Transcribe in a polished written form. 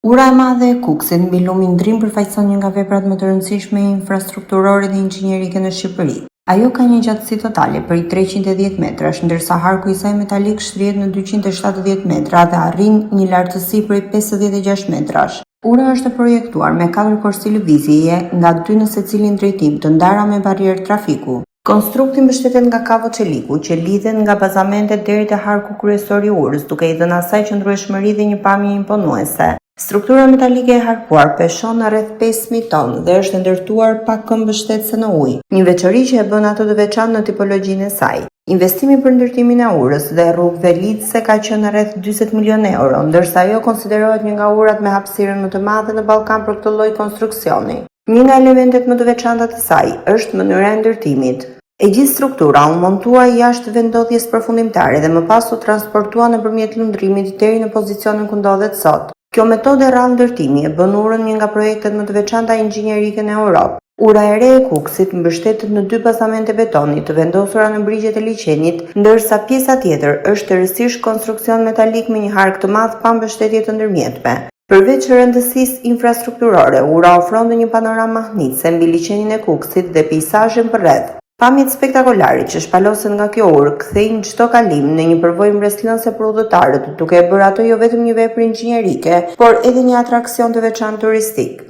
Ura e madhe e Kuksit mbi lumin Ndrim përfaqëson një nga veprat më të rëndësishme infrastrukturore dhe inxhinierike në Shqipëri. Ajo ka një gjatësi totale prej 310 metrash, ndërsa harku i saj metalik shtrihet në 270 metra dhe arrin një lartësi prej 56 metrash. Ura është projektuar me 4 korsi lëvizjeje, nga 2 në secilin drejtim, të ndara me barierë trafiku. Konstrukti mbështetet nga kavo çeliku, që lidhen nga bazamentet deri te harku kryesor i urës, duke i dhënë asaj qëndrueshmëri dhe një pamje imponuese. Struktura metalike e harkuar peshon rreth 5000 tonë dhe është ndërtuar pa këmbë mbështetëse në ujë, një veçori që e bën ato të veçantë në tipologjinë e saj. Investimi për ndërtimin e urës dhe rrugëve lidhëse ka qenë rreth 40 milionë euro, ndërsa ajo konsiderohet një nga urat me hapësirën më të madhe në Ballkan për këtë lloj konstruksioni. Një nga elementet më të veçanta të saj është mënyra e ndërtimit. E gjithë struktura u montua jashtë vendodhjes përfundimtare dhe më pas u transportua nëpërmjet lundrimit deri në pozicionin ku ndodhet sot. Kjo metodë e rrallë ndërtimi e bën urën një nga projektet më të veçanta inxhinierike në Europë. Ura e re e Kuksit mbështetet në 2 bazamente betoni të vendosura në brigjet e liçenit, ndërsa pjesa tjetër është rësisht konstruksion metalik me një hark të madh pa mbështetje të ndërmjetme. Përveç rëndësisë infrastrukturore, ura ofron një panoramë mahnitse mbi liçenin e Kuksit dhe peizazhin përreth. Pamjet spektakolare që shpalosen nga kjo urë kthejnë çdo kalim në një përvojë mbretëllëse për udhëtarët, duke e bërë ato jo vetëm një vepër inxhinierike, por edhe një atraksion të veçantë turistik.